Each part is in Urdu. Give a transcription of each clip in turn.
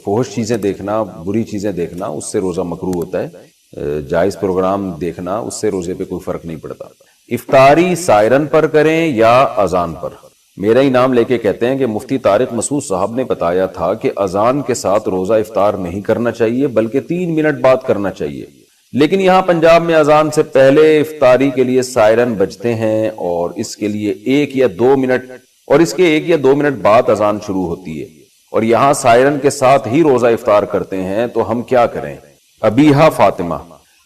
فحش چیزیں دیکھنا، بری چیزیں دیکھنا، اس سے روزہ مکروہ ہوتا ہے. جائز پروگرام دیکھنا، اس سے روزے پہ کوئی فرق نہیں پڑتا. افطاری سائرن پر کریں یا اذان پر؟ میرا ہی نام لے کے کہتے ہیں کہ مفتی طارق مسعود صاحب نے بتایا تھا کہ اذان کے ساتھ روزہ افطار نہیں کرنا چاہیے بلکہ 3 منٹ بعد کرنا چاہیے. لیکن یہاں پنجاب میں اذان سے پہلے افطاری کے لیے سائرن بجتے ہیں اور اس کے لیے 1 یا 2 منٹ اور اس کے 1 یا 2 منٹ بعد اذان شروع ہوتی ہے، اور یہاں سائرن کے ساتھ ہی روزہ افطار کرتے ہیں، تو ہم کیا کریں؟ ابیہا فاطمہ،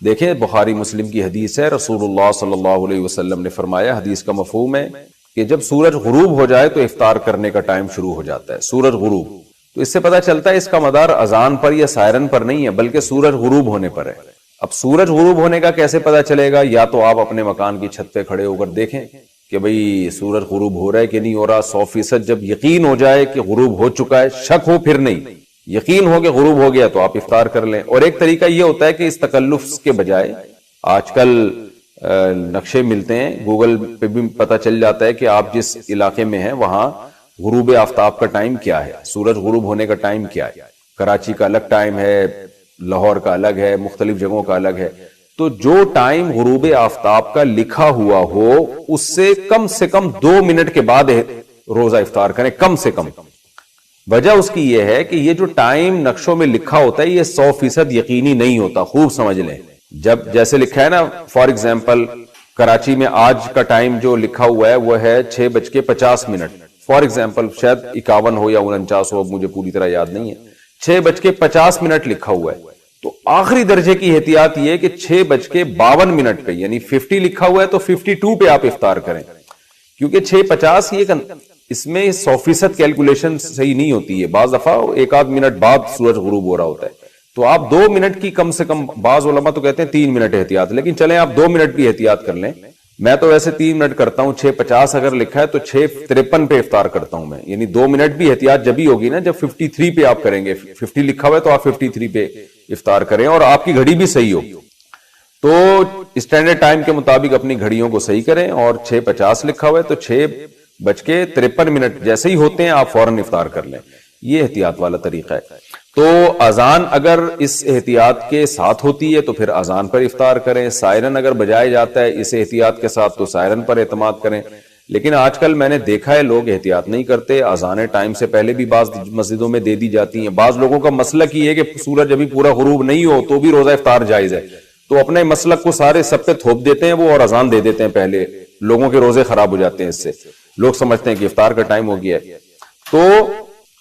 دیکھیں بخاری مسلم کی حدیث ہے، رسول اللہ صلی اللہ علیہ وسلم نے فرمایا، حدیث کا مفہوم ہے کہ جب سورج غروب ہو جائے تو افطار کرنے کا ٹائم شروع ہو جاتا ہے. سورج غروب، تو اس سے پتہ چلتا ہے اس کا مدار اذان پر یا سائرن پر نہیں ہے بلکہ سورج غروب ہونے پر ہے. اب سورج غروب ہونے کا کیسے پتہ چلے گا؟ یا تو آپ اپنے مکان کی چھت پہ کھڑے ہو کر دیکھیں کہ بھئی سورج غروب ہو رہا ہے کہ نہیں ہو رہا. 100% جب یقین ہو جائے کہ غروب ہو چکا ہے، شک ہو پھر نہیں، یقین ہو کہ غروب ہو گیا تو آپ افطار کر لیں. اور ایک طریقہ یہ ہوتا ہے کہ اس تکلف کے بجائے آج کل نقشے ملتے ہیں، گوگل پہ بھی پتہ چل جاتا ہے کہ آپ جس علاقے میں ہیں وہاں غروب آفتاب کا ٹائم کیا ہے، سورج غروب ہونے کا ٹائم کیا ہے. کراچی کا الگ ٹائم ہے، لاہور کا الگ ہے، مختلف جگہوں کا الگ ہے. تو جو ٹائم غروب آفتاب کا لکھا ہوا ہو اس سے کم 2 منٹ کے بعد روزہ افطار کریں، کم سے کم. وجہ اس کی یہ ہے کہ یہ جو ٹائم نقشوں میں لکھا ہوتا ہے یہ 100% یقینی نہیں ہوتا. خوب سمجھ لیں، جب جیسے لکھا ہے نا، فار ایگزامپل کراچی میں آج کا ٹائم جو لکھا ہوا ہے وہ ہے 6:50، فار ایگزامپل شاید 51 ہو یا 49 ہو، مجھے پوری طرح یاد نہیں ہے. 6:50 لکھا ہوا ہے، تو آخری درجے کی احتیاط یہ ہے کہ 6:52 پہ یعنی 50 لکھا ہوا ہے تو 52 پہ آپ افطار کریں، کیونکہ 6:50 یہ اس میں 100% کیلکولیشن صحیح نہیں ہوتی ہے. بعض دفعہ 1 منٹ بعد سورج غروب ہو رہا ہوتا ہے، تو آپ 2 منٹ کی کم سے کم، بعض علماء تو کہتے ہیں 3 منٹ احتیاط، لیکن چلیں آپ 2 منٹ بھی احتیاط کر لیں. میں تو ویسے 3 منٹ کرتا ہوں. 6:50 اگر لکھا ہے تو 6:53 پہ افطار کرتا ہوں میں، یعنی 2 منٹ بھی احتیاط جبھی ہوگی نا جب 53 پہ آپ کریں گے. 50 لکھا ہوا ہے تو آپ 53 پہ افطار کریں اور آپ کی گھڑی بھی صحیح ہو. تو اسٹینڈرڈ ٹائم کے مطابق اپنی گھڑیوں کو صحیح کریں، اور 6:50 لکھا ہوا ہے تو 6:53 جیسے ہی ہوتے ہیں آپ فوراً افطار کر لیں. یہ احتیاط والا طریقہ ہے. تو اذان اگر اس احتیاط کے ساتھ ہوتی ہے تو پھر اذان پر افطار کریں. سائرن اگر بجایا جاتا ہے اس احتیاط کے ساتھ تو سائرن پر اعتماد کریں. لیکن آج کل میں نے دیکھا ہے لوگ احتیاط نہیں کرتے، اذانیں ٹائم سے پہلے بھی بعض مسجدوں میں دے دی جاتی ہیں. بعض لوگوں کا مسلک یہ ہے کہ سورج ابھی پورا غروب نہیں ہو تو بھی روزہ افطار جائز ہے، تو اپنے مسلک کو سارے سب پہ تھوپ دیتے ہیں وہ، اور اذان دے دیتے ہیں پہلے. لوگوں کے روزے خراب ہو جاتے ہیں اس سے، لوگ سمجھتے ہیں کہ افطار کا ٹائم ہو گیا ہے. تو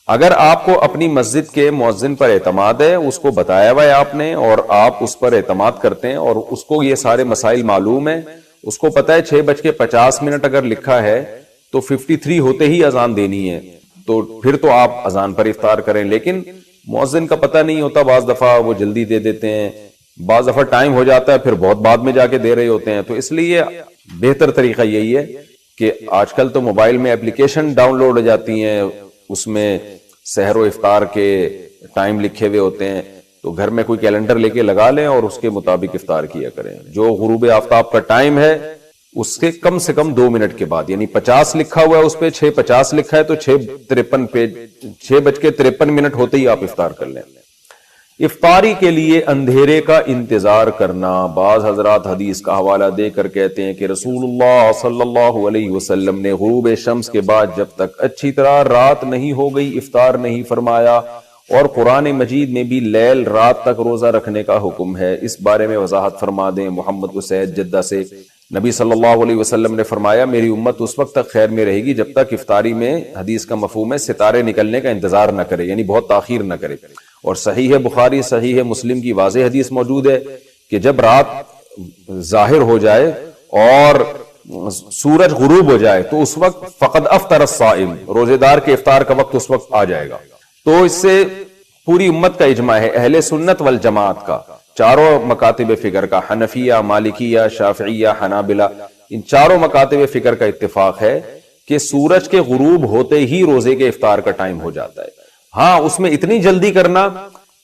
اگر آپ کو اپنی مسجد کے مؤذن پر اعتماد ہے، اس کو بتایا ہوا ہے آپ نے اور آپ اس پر اعتماد کرتے ہیں اور اس کو یہ سارے مسائل معلوم ہیں، اس کو پتا ہے 6:50 اگر لکھا ہے تو 53 ہوتے ہی اذان دینی ہے، تو پھر تو آپ اذان پر افطار کریں. لیکن مؤذن کا پتہ نہیں ہوتا، بعض دفعہ وہ جلدی دے دیتے ہیں، بعض دفعہ ٹائم ہو جاتا ہے پھر بہت بعد میں جا کے دے رہے ہوتے ہیں. تو اس لیے بہتر طریقہ یہی ہے کہ آج کل تو موبائل میں اپلیکیشن ڈاؤن لوڈ ہو جاتی ہیں، اس میں سحر و افطار کے ٹائم لکھے ہوئے ہوتے ہیں، تو گھر میں کوئی کیلنڈر لے کے لگا لیں اور اس کے مطابق افطار کیا کریں. جو غروب آفتاب کا ٹائم ہے اس کے کم سے کم 2 منٹ کے بعد، یعنی 50 لکھا ہوا ہے اس پہ 6:50 لکھا ہے تو 6:53 پہ 6:53 ہوتے ہی آپ افطار کر لیں. افطاری کے لیے اندھیرے کا انتظار کرنا. بعض حضرات حدیث کا حوالہ دے کر کہتے ہیں کہ رسول اللہ صلی اللہ علیہ وسلم نے غروب شمس کے بعد جب تک اچھی طرح رات نہیں ہو گئی افطار نہیں فرمایا، اور قرآن مجید میں بھی لیل رات تک روزہ رکھنے کا حکم ہے. اس بارے میں وضاحت فرما دیں. محمد حسین جدہ سے نبی صلی اللہ علیہ وسلم نے فرمایا میری امت اس وقت تک خیر میں رہے گی جب تک افطاری میں، حدیث کا مفہوم ہے، ستارے نکلنے کا انتظار نہ کرے، یعنی بہت تاخیر نہ کرے. اور صحیح ہے بخاری صحیح ہے مسلم کی واضح حدیث موجود ہے کہ جب رات ظاہر ہو جائے اور سورج غروب ہو جائے تو اس وقت فقد افطر الصائم، روزے دار کے افطار کا وقت اس وقت آ جائے گا. تو اس سے پوری امت کا اجماع ہے، اہل سنت والجماعت کا، چاروں مکاتب فکر کا، حنفیہ، مالکیہ، شافعیہ، حنابلہ، ان چاروں مکاتب فکر کا اتفاق ہے کہ سورج کے غروب ہوتے ہی روزے کے افطار کا ٹائم ہو جاتا ہے. ہاں اس میں اتنی جلدی کرنا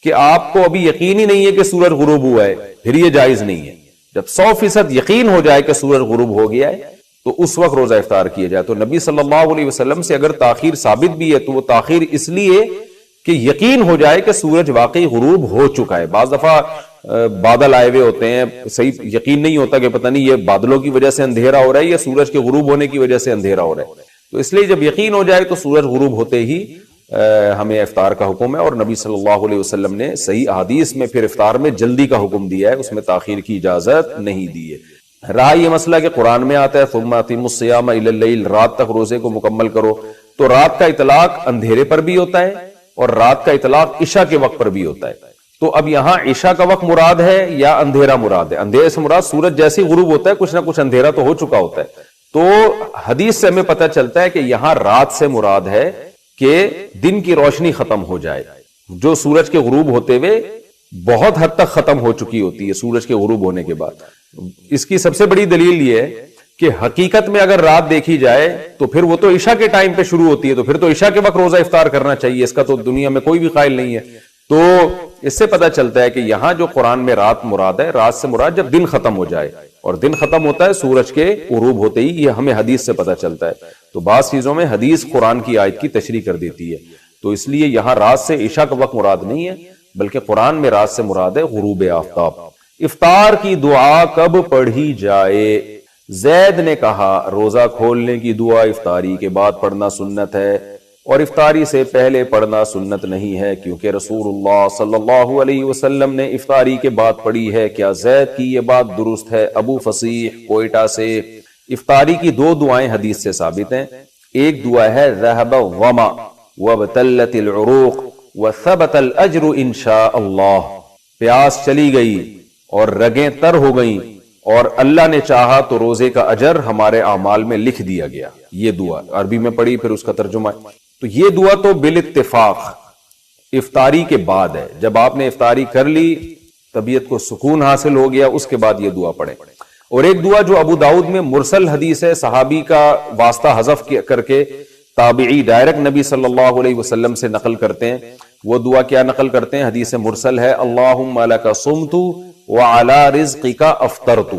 کہ آپ کو ابھی یقین ہی نہیں ہے کہ سورج غروب ہوا ہے، پھر یہ جائز نہیں ہے. جب 100% یقین ہو جائے کہ سورج غروب ہو گیا ہے تو اس وقت روزہ افطار کیا جائے. تو نبی صلی اللہ علیہ وسلم سے اگر تاخیر ثابت بھی ہے تو وہ تاخیر اس لیے کہ کہ یقین ہو جائے کہ سورج واقعی غروب ہو چکا ہے. بعض دفعہ بادل آئے ہوئے ہوتے ہیں, صحیح یقین نہیں ہوتا کہ پتہ نہیں یہ بادلوں کی وجہ سے اندھیرا ہو رہا ہے یا سورج کے غروب ہونے کی وجہ سے اندھیرا ہو رہا ہے. تو اس لیے جب یقین ہو جائے تو سورج غروب ہوتے ہی ہمیں افطار کا حکم ہے. اور نبی صلی اللہ علیہ وسلم نے صحیح احادیث میں پھر افطار میں جلدی کا حکم دیا ہے, اس میں تاخیر کی اجازت نہیں دی ہے. رہا یہ مسئلہ کہ قرآن میں آتا ہے ثم اتموا الصیام الی اللیل, رات تک روزے کو مکمل کرو, تو رات کا اطلاق اندھیرے پر بھی ہوتا ہے اور رات کا اطلاق عشاء کے وقت پر بھی ہوتا ہے. تو اب یہاں عشاء کا وقت مراد ہے یا اندھیرا مراد ہے؟ اندھیرے سے مراد سورج جیسے غروب ہوتا ہے کچھ نہ کچھ اندھیرا تو ہو چکا ہوتا ہے. تو حدیث سے ہمیں پتہ چلتا ہے کہ یہاں رات سے مراد ہے کہ دن کی روشنی ختم ہو جائے, جو سورج کے غروب ہوتے ہوئے بہت حد تک ختم ہو چکی ہوتی ہے سورج کے غروب ہونے کے بعد. اس کی سب سے بڑی دلیل یہ ہے کہ حقیقت میں اگر رات دیکھی جائے تو پھر وہ تو عشاء کے ٹائم پہ شروع ہوتی ہے, تو پھر تو عشاء کے وقت روزہ افطار کرنا چاہیے, اس کا تو دنیا میں کوئی بھی قائل نہیں ہے. تو اس سے پتہ چلتا ہے کہ یہاں جو قرآن میں رات مراد ہے, رات سے مراد جب دن ختم ہو جائے, اور دن ختم ہوتا ہے سورج کے غروب ہوتے ہی, یہ ہمیں حدیث سے پتہ چلتا ہے. تو بعض چیزوں میں حدیث قرآن کی آیت کی تشریح کر دیتی ہے, تو اس لیے یہاں رات سے عشاء کا وقت مراد نہیں ہے بلکہ قرآن میں رات سے مراد ہے غروب آفتاب. افطار کی دعا کب پڑھی جائے؟ زید نے کہا روزہ کھولنے کی دعا افطاری کے بعد پڑھنا سنت ہے اور افطاری سے پہلے پڑھنا سنت نہیں ہے, کیونکہ رسول اللہ صلی اللہ علیہ وسلم نے افطاری کے بعد پڑھی ہے. کیا زید کی یہ بات درست ہے؟ ابو فصیح کوئٹہ سے. افطاری کی دو دعائیں حدیث سے ثابت ہیں. ایک دعا ہے ذهب الظما وابتلت العروق وثبت الاجر انشاء اللہ, پیاس چلی گئی اور رگیں تر ہو گئیں اور اللہ نے چاہا تو روزے کا اجر ہمارے اعمال میں لکھ دیا گیا. یہ دعا عربی میں پڑھی, پھر اس کا ترجمہ. تو یہ دعا تو بالاتفاق افطاری کے بعد ہے. جب آپ نے افطاری کر لی, طبیعت کو سکون حاصل ہو گیا, اس کے بعد یہ دعا پڑھیں. اور ایک دعا جو ابو داؤد میں مرسل حدیث ہے, صحابی کا واسطہ حذف کر کے تابعی ڈائریکٹ نبی صلی اللہ علیہ وسلم سے نقل کرتے ہیں. وہ دعا کیا نقل کرتے ہیں؟ حدیث مرسل ہے اللہم لک صمت وعلی رزقک افطرت.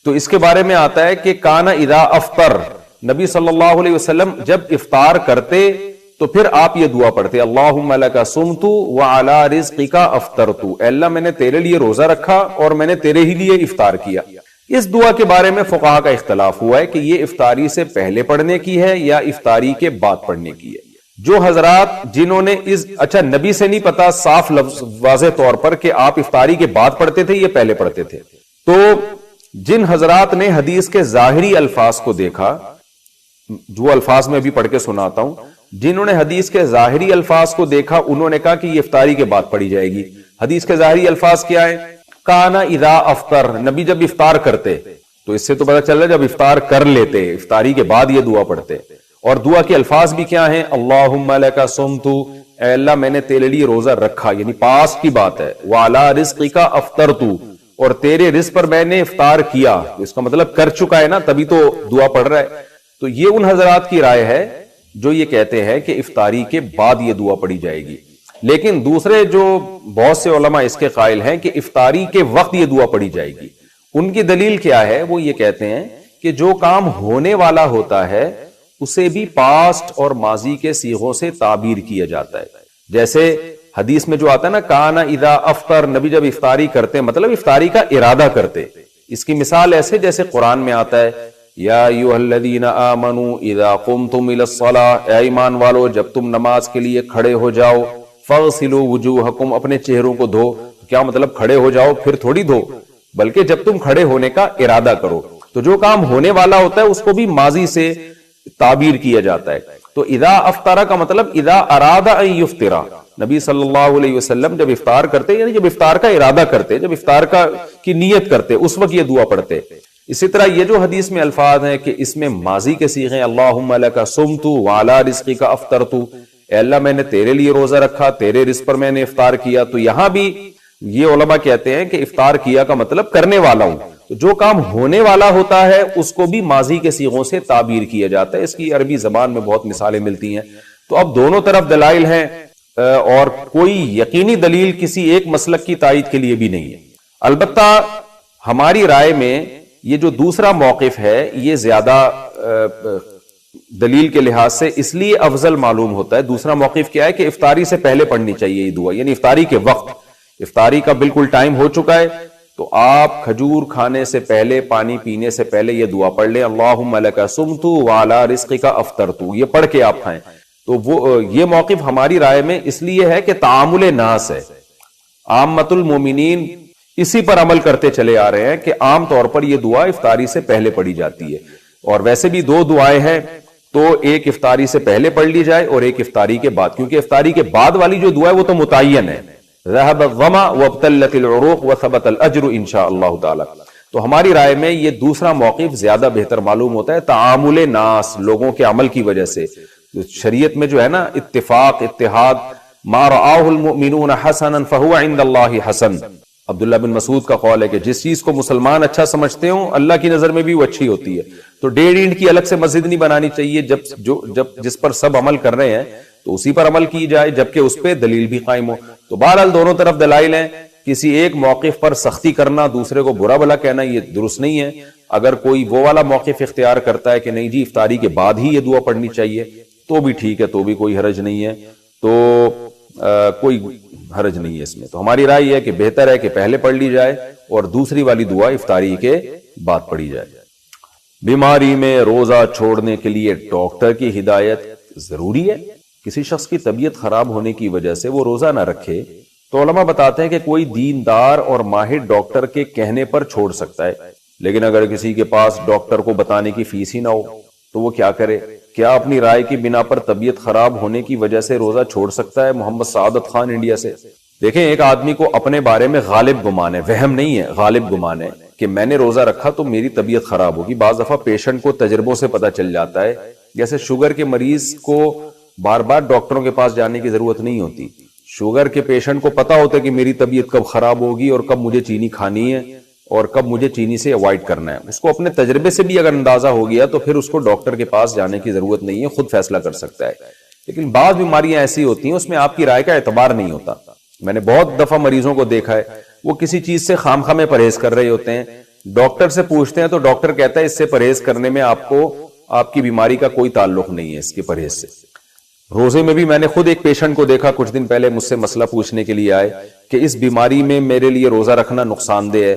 تو اس کے بارے میں آتا ہے کہ کان اذا افطر, نبی صلی اللہ علیہ وسلم جب افطار کرتے تو پھر آپ یہ دعا پڑھتے اللہم لک صمت وعلی رزقک افطرت, اے اللہ میں نے تیرے لیے روزہ رکھا اور میں نے تیرے ہی لیے افطار کیا. اس دعا کے بارے میں فقہا کا اختلاف ہوا ہے کہ یہ افطاری سے پہلے پڑھنے کی ہے یا افطاری کے بعد پڑھنے کی ہے. جو حضرات جنہوں نے اچھا نبی سے نہیں پتا صاف واضح طور پر کہ آپ افطاری کے بعد پڑھتے تھے یہ پہلے پڑھتے تھے, تو جن حضرات نے حدیث کے ظاہری الفاظ کو دیکھا, جو الفاظ میں ابھی پڑھ کے سناتا ہوں, جنہوں نے حدیث کے ظاہری الفاظ کو دیکھا انہوں نے کہا کہ یہ افطاری کے بعد پڑھی جائے گی. حدیث کے ظاہری الفاظ کیا ہیں؟ کانا اذا افطر, نبی جب افطار کرتے, تو اس سے تو پتہ چل رہا ہے جب افطار کر لیتے, افطاری کے بعد یہ دعا پڑھتے. اور دعا کے الفاظ بھی کیا ہیں؟ اللہم لک صمت, اے اللہ میں نے تیرے لیے روزہ رکھا, یعنی پاس کی بات ہے. وعلی رزقک افطرت, اور تیرے رزق پر میں نے افطار کیا. اس کا مطلب کر چکا ہے نا, تبھی تو دعا پڑھ رہا ہے. تو یہ ان حضرات کی رائے ہے جو یہ کہتے ہیں کہ افطاری کے بعد یہ دعا پڑھی جائے گی. لیکن دوسرے جو بہت سے علماء اس کے قائل ہیں کہ افطاری کے وقت یہ دعا پڑھی جائے گی. ان کی دلیل کیا ہے؟ وہ یہ کہتے ہیں کہ جو کام ہونے والا ہوتا ہے اسے بھی پاسٹ اور ماضی کے صیغوں سے تعبیر کیا جاتا ہے. جیسے حدیث میں جو آتا ہے نا کانا اذا افطر, نبی جب افطاری کرتے مطلب افطاری کا ارادہ کرتے. اس کی مثال ایسے جیسے قرآن میں آتا ہے یا ایھا الذین آمنوا اذا قمتم الی الصلاۃ, اے ایمان والو جب تم نماز کے لیے کھڑے ہو جاؤ, فاغسلوا وجوہکم, اپنے چہروں کو دھو. کیا مطلب کھڑے ہو جاؤ پھر تھوڑی دھو, بلکہ جب تم کھڑے ہونے کا ارادہ کرو. تو جو کام ہونے والا ہوتا ہے اس کو بھی ماضی سے تعبیر کیا جاتا ہے. تو اذا افطر کا مطلب اذا اراد ان یفطر, نبی صلی اللہ علیہ وسلم جب افطار کرتے یعنی جب افطار کا ارادہ کرتے, جب افطار کی نیت کرتے اس وقت یہ دعا پڑھتے. اسی طرح یہ جو حدیث میں الفاظ ہیں کہ اس میں ماضی کے صیغے اللہم لک صمت وعلی رزقک افطرت, اے اللہ میں نے تیرے لیے روزہ رکھا, تیرے رزق پر میں نے افطار کیا. تو یہاں بھی یہ علماء کہتے ہیں کہ افطار کیا کا مطلب کرنے والا ہوں. تو جو کام ہونے والا ہوتا ہے اس کو بھی ماضی کے صیغوں سے تعبیر کیا جاتا ہے. اس کی عربی زبان میں بہت مثالیں ملتی ہیں. تو اب دونوں طرف دلائل ہیں اور کوئی یقینی دلیل کسی ایک مسلک کی تائید کے لیے بھی نہیں ہے. البتہ ہماری رائے میں یہ جو دوسرا موقف ہے یہ زیادہ دلیل کے لحاظ سے اس لیے افضل معلوم ہوتا ہے. دوسرا موقف کیا ہے کہ افطاری سے پہلے پڑھنی چاہیے یہ دعا، یعنی افطاری کے وقت، افطاری کا بالکل ٹائم ہو چکا ہے تو آپ کھجور کھانے سے پہلے، پانی پینے سے پہلے یہ دعا پڑھ لیں، اللہم لک صمت وعلی رزقک افطرت، یہ پڑھ کے آپ کھائیں. تو وہ یہ موقف ہماری رائے میں اس لیے ہے کہ تعامل ناس ہے، عامۃ المومنین اسی پر عمل کرتے چلے آ رہے ہیں کہ عام طور پر یہ دعا افطاری سے پہلے پڑھی جاتی ہے. اور ویسے بھی دو دعائیں ہیں تو ایک افطاری سے پہلے پڑھ لی جائے اور ایک افطاری کے بعد، کیونکہ افطاری کے بعد والی جو دعا ہے وہ تو متعین ہے، ذهب الظما وابتلت العروق وثبت الاجر انشاء اللہ تعالی. تو ہماری رائے میں یہ دوسرا موقف زیادہ بہتر معلوم ہوتا ہے تعامل ناس، لوگوں کے عمل کی وجہ سے. شریعت میں جو ہے نا اتفاق، اتحاد، ما رآہ المؤمنون حسنا فهو عند اللہ حسن. عبداللہ بن مسعود کا قول ہے کہ جس چیز کو مسلمان اچھا سمجھتے ہوں اللہ کی نظر میں بھی وہ اچھی ہوتی ہے. تو 1.5 اینٹ کی الگ سے مسجد نہیں بنانی چاہیے، جب جس پر سب عمل کر رہے ہیں تو اسی پر عمل کی جائے، جبکہ اس پہ دلیل بھی قائم ہو. تو بہرحال دونوں طرف دلائل ہیں، کسی ایک موقف پر سختی کرنا، دوسرے کو برا بھلا کہنا یہ درست نہیں ہے. اگر کوئی وہ والا موقف اختیار کرتا ہے کہ نہیں جی افطاری کے بعد ہی یہ دعا پڑھنی چاہیے تو بھی ٹھیک ہے، تو بھی کوئی حرج نہیں ہے، تو کوئی حرج نہیں ہے اس میں. تو ہماری رائے یہ ہے کہ بہتر ہے کہ پہلے پڑھ لی جائے اور دوسری والی دعا افطاری کے بعد پڑھی جائے. بیماری میں روزہ چھوڑنے کے لیے ڈاکٹر کی ہدایت ضروری ہے. کسی شخص کی طبیعت خراب ہونے کی وجہ سے وہ روزہ نہ رکھے تو علماء بتاتے ہیں کہ کوئی دیندار اور ماہر ڈاکٹر کے کہنے پر چھوڑ سکتا ہے. لیکن اگر کسی کے پاس ڈاکٹر کو بتانے کی فیس ہی نہ ہو تو وہ کیا کرے؟ کیا اپنی رائے کی بنا پر طبیعت خراب ہونے کی وجہ سے روزہ چھوڑ سکتا ہے؟ محمد سعادت خان انڈیا سے. دیکھیں، ایک آدمی کو اپنے بارے میں غالب گمان ہے، وہم نہیں ہے، غالب گمان ہے کہ میں نے روزہ رکھا تو میری طبیعت خراب ہوگی. بعض دفعہ پیشنٹ کو تجربوں سے پتہ چل جاتا ہے، جیسے شوگر کے مریض کو بار بار ڈاکٹروں کے پاس جانے کی ضرورت نہیں ہوتی. شوگر کے پیشنٹ کو پتا ہوتا ہے کہ میری طبیعت کب خراب ہوگی اور کب مجھے چینی کھانی ہے اور کب مجھے چینی سے اوائڈ کرنا ہے. اس کو اپنے تجربے سے بھی اگر اندازہ ہو گیا تو پھر اس کو ڈاکٹر کے پاس جانے کی ضرورت نہیں ہے، خود فیصلہ کر سکتا ہے. لیکن بعض بیماریاں ایسی ہوتی ہیں اس میں آپ کی رائے کا اعتبار نہیں ہوتا. میں نے بہت دفعہ مریضوں کو دیکھا ہے، وہ کسی چیز سے خام خواہ میں پرہیز کر رہے ہوتے ہیں، ڈاکٹر سے پوچھتے ہیں تو ڈاکٹر کہتا ہے اس سے پرہیز کرنے میں آپ کی بیماری کا کوئی تعلق نہیں ہے اس کے پرہیز سے. روزے میں بھی میں نے خود ایک پیشنٹ کو دیکھا کچھ دن پہلے، مجھ سے مسئلہ پوچھنے کے لیے آئے کہ اس بیماری میں میرے لیے روزہ رکھنا نقصان دہ ہے.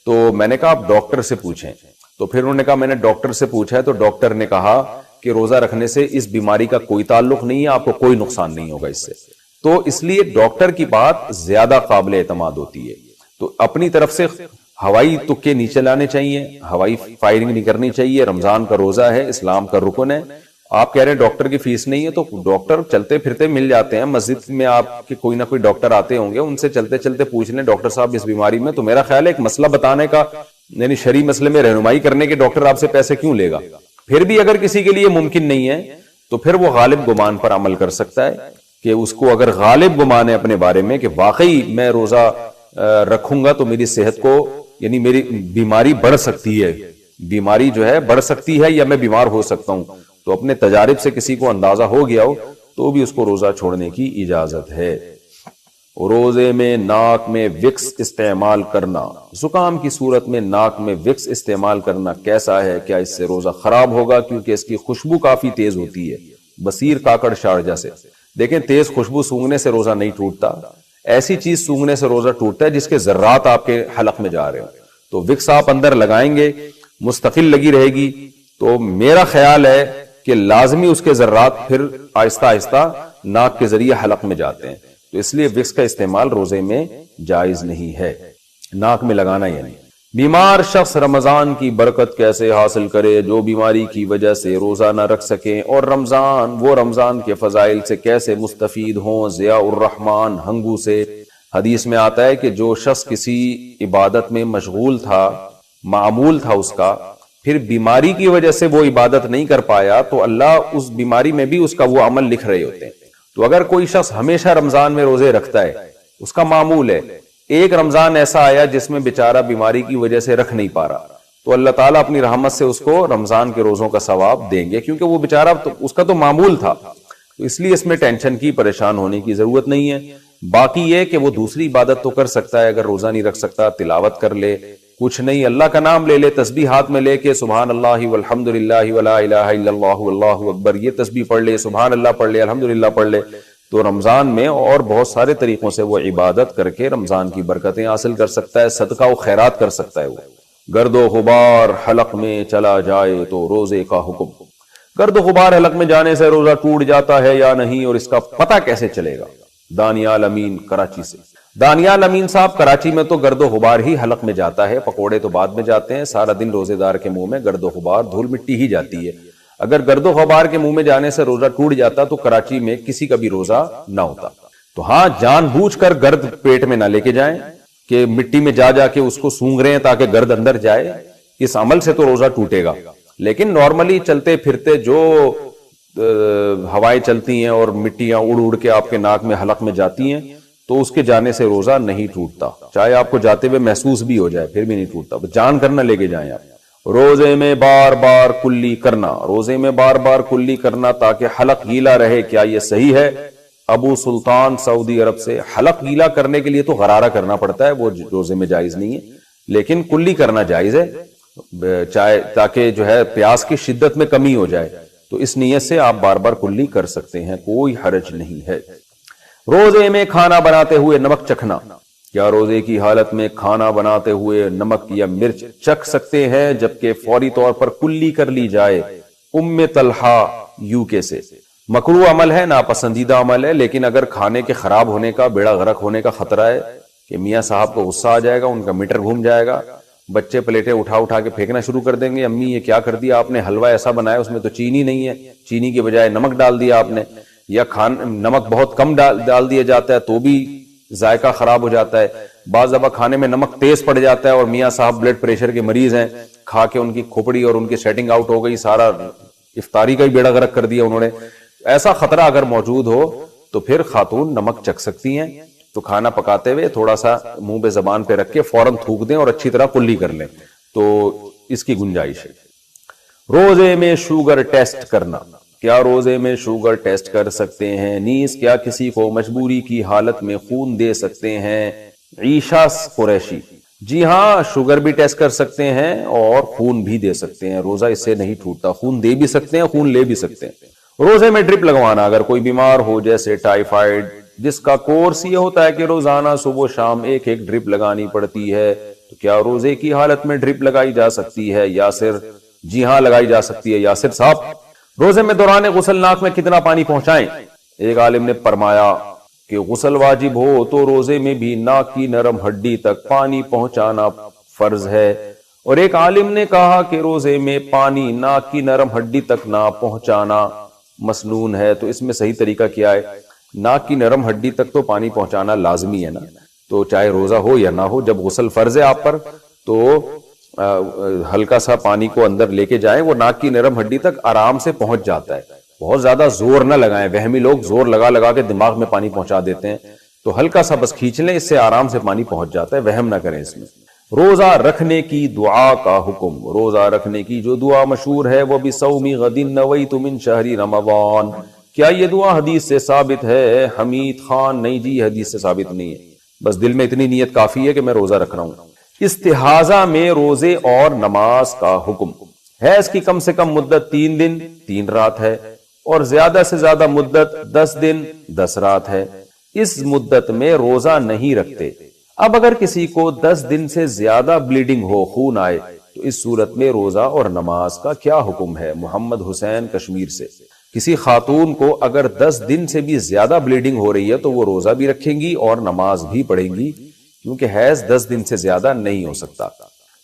تو میں نے کہا آپ ڈاکٹر سے پوچھیں. تو پھر انہوں نے کہا میں نے ڈاکٹر سے پوچھا ہے تو ڈاکٹر نے کہا کہ روزہ رکھنے سے اس بیماری کا کوئی تعلق نہیں ہے، آپ کو کوئی نقصان نہیں ہوگا اس سے. تو اس لیے ڈاکٹر کی بات زیادہ قابل اعتماد ہوتی ہے. تو اپنی طرف سے ہوائی تکے نیچے لانے چاہیے، ہوائی فائرنگ نہیں کرنی چاہیے. رمضان کا روزہ ہے، اسلام کا رکن ہے. آپ کہہ رہے ہیں ڈاکٹر کی فیس نہیں ہے تو ڈاکٹر چلتے پھرتے مل جاتے ہیں مسجد میں، آپ کے کوئی نہ کوئی ڈاکٹر آتے ہوں گے، ان سے چلتے چلتے پوچھ لیں ڈاکٹر صاحب اس بیماری میں. تو میرا خیال ہے ایک مسئلہ بتانے کا، یعنی شرعی مسئلے میں رہنمائی کرنے کے ڈاکٹر آپ سے پیسے کیوں لے گا؟ پھر بھی اگر کسی کے لیے ممکن نہیں ہے تو پھر وہ غالب گمان پر عمل کر سکتا ہے کہ اس کو اگر غالب گمان ہے اپنے بارے میں کہ واقعی میں روزہ رکھوں گا تو میری صحت کو، یعنی میری بیماری بڑھ سکتی ہے، بیماری جو ہے بڑھ سکتی ہے یا میں بیمار ہو سکتا ہوں، تو اپنے تجارب سے کسی کو اندازہ ہو گیا ہو تو بھی اس کو روزہ چھوڑنے کی اجازت ہے. روزے میں ناک میں وکس استعمال کرنا، زکام کی صورت میں ناک میں وکس استعمال کرنا کیسا ہے؟ کیا اس سے روزہ خراب ہوگا؟ کیونکہ اس کی خوشبو کافی تیز ہوتی ہے. بصیر کاکڑ شارجہ سے. دیکھیں، تیز خوشبو سونگنے سے روزہ نہیں ٹوٹتا، ایسی چیز سونگنے سے روزہ ٹوٹتا ہے جس کے ذرات آپ کے حلق میں جا رہے ہوں. تو وکس آپ اندر لگائیں گے، مستقل لگی رہے گی، تو میرا خیال ہے کہ لازمی اس کے ذرات پھر آہستہ آہستہ ناک کے ذریعے حلق میں جاتے ہیں. تو اس لیے وکس کا استعمال روزے میں جائز نہیں ہے، ناک میں لگانا یعنی. بیمار شخص رمضان کی برکت کیسے حاصل کرے جو بیماری کی وجہ سے روزہ نہ رکھ سکیں، اور رمضان کے فضائل سے کیسے مستفید ہوں؟ ضیاء الرحمن ہنگو سے. حدیث میں آتا ہے کہ جو شخص کسی عبادت میں مشغول تھا، معمول تھا اس کا، پھر بیماری کی وجہ سے وہ عبادت نہیں کر پایا تو اللہ اس بیماری میں بھی اس کا وہ عمل لکھ رہے ہوتے ہیں. تو اگر کوئی شخص ہمیشہ رمضان میں روزے رکھتا ہے، اس کا معمول ہے، ایک رمضان ایسا آیا جس میں بیچارہ بیماری کی وجہ سے رکھ نہیں پا رہا، تو اللہ تعالیٰ اپنی رحمت سے اس کو رمضان کے روزوں کا ثواب دیں گے، کیونکہ وہ بیچارہ اس کا تو معمول تھا. تو اس لیے اس میں ٹینشن کی، پریشان ہونے کی ضرورت نہیں ہے. باقی یہ کہ وہ دوسری عبادت تو کر سکتا ہے، اگر روزہ نہیں رکھ سکتا تلاوت کر لے کچھ نہیں، اللہ کا نام لے لے، تسبیح ہاتھ میں لے کے سبحان اللہ والحمد للہ ولا الہ الا اللہ واللہ اکبر، یہ تسبیح پڑھ لے، سبحان اللہ پڑھ لے، الحمد للہ پڑھ لے، تو رمضان میں اور بہت سارے طریقوں سے وہ عبادت کر کے رمضان کی برکتیں حاصل کر سکتا ہے، صدقہ و خیرات کر سکتا ہے۔ وہ گرد و غبار حلق میں چلا جائے تو روزے کا حکم، گرد و غبار حلق میں جانے سے روزہ ٹوٹ جاتا ہے یا نہیں، اور اس کا پتہ کیسے چلے گا؟ دانیال امین کراچی سے۔ دانیال امین صاحب، کراچی میں تو گرد و غبار ہی حلق میں جاتا ہے، پکوڑے تو بعد میں جاتے ہیں، سارا دن روزے دار کے منہ میں گرد و غبار دھول مٹی ہی جاتی ہے۔ اگر گرد و غبار کے منہ میں جانے سے روزہ ٹوٹ جاتا تو کراچی میں کسی کا بھی روزہ نہ ہوتا۔ تو ہاں، جان بوجھ کر گرد پیٹ میں نہ لے کے جائیں کہ مٹی میں جا جا کے اس کو سونگ رہے ہیں تاکہ گرد اندر جائے، اس عمل سے تو روزہ ٹوٹے گا۔ لیکن نارملی چلتے پھرتے جو ہوائیں چلتی ہیں اور مٹیاں اڑ اڑ کے آپ کے ناک میں حلق میں جاتی ہیں تو اس کے جانے سے روزہ نہیں ٹوٹتا، چاہے آپ کو جاتے ہوئے محسوس بھی ہو جائے پھر بھی نہیں ٹوٹتا، جان کرنا لے کے جائیں آپ۔ روزے میں بار بار کلی کرنا، روزے میں بار بار کلی کرنا تاکہ حلق گیلا رہے، کیا یہ صحیح ہے؟ ابو سلطان سعودی عرب سے۔ حلق گیلا کرنے کے لیے تو غرارہ کرنا پڑتا ہے، وہ روزے میں جائز نہیں ہے، لیکن کلی کرنا جائز ہے، چاہے تاکہ جو ہے پیاس کی شدت میں کمی ہو جائے، تو اس نیت سے آپ بار بار کلی کر سکتے ہیں، کوئی حرج نہیں ہے۔ روزے میں کھانا بناتے ہوئے نمک چکھنا، کیا روزے کی حالت میں کھانا بناتے ہوئے نمک یا مرچ چکھ سکتے ہیں جبکہ فوری طور پر کلی کر لی جائے؟ ام طلحہ UK سے۔ مکروہ عمل ہے، ناپسندیدہ عمل ہے، لیکن اگر کھانے کے خراب ہونے کا، بیڑا غرق ہونے کا خطرہ ہے کہ میاں صاحب کو غصہ آ جائے گا، ان کا میٹر گھوم جائے گا، بچے پلیٹیں اٹھا اٹھا کے پھینکنا شروع کر دیں گے، امی یہ کیا کر دیا آپ نے، حلوہ ایسا بنایا اس میں تو چینی نہیں ہے، چینی کی بجائے نمک ڈال دیا آپ نے، یا نمک بہت کم ڈال دیا جاتا ہے تو بھی ذائقہ خراب ہو جاتا ہے، بعض دفعہ کھانے میں نمک تیز پڑ جاتا ہے اور میاں صاحب بلڈ پریشر کے مریض ہیں، کھا کے ان کی کھوپڑی اور ان کی سیٹنگ آؤٹ ہو گئی، سارا افطاری کا ہی بیڑا غرق کر دیا انہوں نے۔ ایسا خطرہ اگر موجود ہو تو پھر خاتون نمک چکھ سکتی ہیں، تو کھانا پکاتے ہوئے تھوڑا سا منہ پہ زبان پہ رکھ کے فوراً تھوک دیں اور اچھی طرح کلی کر لیں، تو اس کی گنجائش ہے۔ روزے میں شوگر ٹیسٹ کرنا، کیا روزے میں شوگر ٹیسٹ کر سکتے ہیں؟ نیز کیا کسی کو مجبوری کی حالت میں خون دے سکتے ہیں؟ عیشا قریشی، جی ہاں، شوگر بھی ٹیسٹ کر سکتے ہیں اور خون بھی دے سکتے ہیں، روزہ اس سے نہیں ٹوٹتا، خون دے بھی سکتے ہیں، خون لے بھی سکتے ہیں۔ روزے میں ڈرپ لگوانا، اگر کوئی بیمار ہو جیسے ٹائیفائڈ، جس کا کورس یہ ہوتا ہے کہ روزانہ صبح و شام ایک ایک ڈرپ لگانی پڑتی ہے، تو کیا روزے کی حالت میں ڈرپ لگائی جا سکتی ہے؟ یاسر، جی ہاں لگائی جا سکتی ہے یاسر صاحب۔ روزے میں دوران غسل ناک میں کتنا پانی پہنچائیں؟ ایک عالم نے فرمایا کہ غسل واجب ہو تو روزے میں بھی ناک کی نرم ہڈی تک پانی پہنچانا فرض ہے، اور ایک عالم نے کہا کہ روزے میں پانی ناک کی نرم ہڈی تک نہ پہنچانا مسنون ہے۔ تو اس میں صحیح طریقہ کیا ہے؟ ناک کی نرم ہڈی تک تو پانی پہنچانا لازمی ہے نا، تو چاہے روزہ ہو یا نہ ہو، جب غسل فرض ہے آپ پر تو ہلکا سا پانی کو اندر لے کے جائیں، وہ ناک کی نرم ہڈی تک آرام سے پہنچ جاتا ہے، بہت زیادہ زور نہ لگائیں، وہمی لوگ زور لگا لگا کے دماغ میں پانی پہنچا دیتے ہیں، تو ہلکا سا بس کھینچ لیں، اس سے آرام سے پانی پہنچ جاتا ہے، وہم نہ کریں اس میں۔ روزہ رکھنے کی دعا کا حکم، روزہ رکھنے کی جو دعا مشہور ہے وہ بِصَوْمِ غَدٍ نَوَيْتُ مِنْ شَهْرِ رمضان، کیا یہ دعا حدیث سے ثابت ہے؟ حمید خان، نہیں جی حدیث سے ثابت نہیں ہے، بس دل میں اتنی نیت کافی ہے کہ میں روزہ رکھ رہا ہوں۔ استحاضہ میں روزے اور نماز کا حکم، حیض کی کم سے کم مدت 3 دن 3 رات ہے اور زیادہ سے زیادہ مدت 10 دن 10 رات ہے، اس مدت میں روزہ نہیں رکھتے۔ اب اگر کسی کو 10 دن سے زیادہ بلیڈنگ ہو، خون آئے، تو اس صورت میں روزہ اور نماز کا کیا حکم ہے؟ محمد حسین کشمیر سے۔ کسی خاتون کو اگر 10 دن سے بھی زیادہ بلیڈنگ ہو رہی ہے تو وہ روزہ بھی رکھیں گی اور نماز بھی پڑھیں گی، کیونکہ حیض 10 دن سے زیادہ نہیں ہو سکتا۔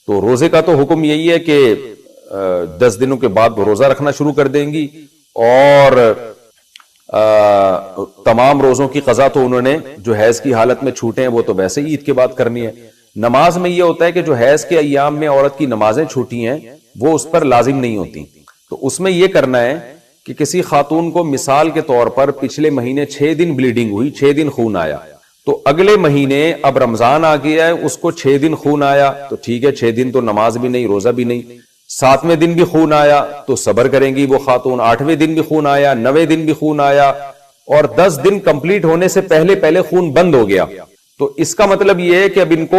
تو روزے کا تو حکم یہی ہے کہ 10 دنوں کے بعد وہ روزہ رکھنا شروع کر دیں گی، اور تمام روزوں کی قضا تو انہوں نے جو حیض کی حالت میں چھوٹے ہیں وہ تو ویسے ہی عید کے بعد کرنی ہے۔ نماز میں یہ ہوتا ہے کہ جو حیض کے ایام میں عورت کی نمازیں چھوٹی ہیں وہ اس پر لازم نہیں ہوتی، تو اس میں یہ کرنا ہے کہ کسی خاتون کو مثال کے طور پر پچھلے مہینے 6 دن بلیڈنگ ہوئی، 6 دن خون آیا، تو اگلے مہینے اب رمضان آ گیا ہے، اس کو 6 دن خون آیا تو ٹھیک ہے، 6 دن تو نماز بھی نہیں، روزہ بھی نہیں۔ 7ویں دن بھی خون آیا تو صبر کریں گی وہ خاتون، 8ویں دن بھی خون آیا، 9ویں دن بھی خون آیا، اور 10 دن کمپلیٹ ہونے سے پہلے خون بند ہو گیا، تو اس کا مطلب یہ ہے کہ اب ان کو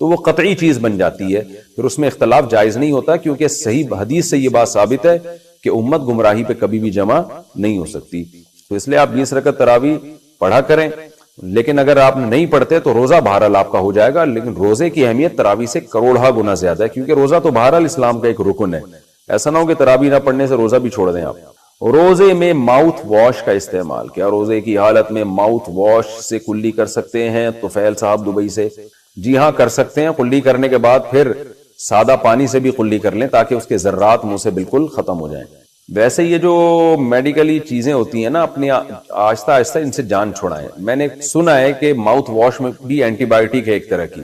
تو وہ قطعی چیز بن جاتی ہے، پھر اس میں اختلاف جائز نہیں ہوتا، کیونکہ صحیح حدیث سے یہ بات ثابت ہے کہ امت گمراہی پہ کبھی بھی جمع نہیں ہو سکتی۔ تو اس لیے آپ 20 رکعت تراویح پڑھا کریں، لیکن اگر آپ نہیں پڑھتے تو روزہ بہرحال آپ کا ہو جائے گا، لیکن روزے کی اہمیت تراویح سے کروڑہ گنا زیادہ ہے، کیونکہ روزہ تو بہرحال اسلام کا ایک رکن ہے۔ ایسا نہ ہو کہ تراویح نہ پڑھنے سے روزہ بھی چھوڑ دیں آپ۔ روزے میں ماؤتھ واش کا استعمال، کیا روزے کی حالت میں ماؤتھ واش سے کلی کر سکتے ہیں؟ طفیل صاحب دبئی سے، جی ہاں کر سکتے ہیں۔ کلی کرنے کے بعد پھر سادہ پانی سے بھی کلی کر لیں تاکہ اس کے ذرات منہ سے بالکل ختم ہو جائیں۔ ویسے یہ جو میڈیکلی چیزیں ہوتی ہیں نا، اپنی آہستہ آہستہ ان سے جان چھڑائیں۔ میں نے سنا ہے کہ ماؤتھ واش میں بھی اینٹی بائیوٹک ہے ایک طرح کی،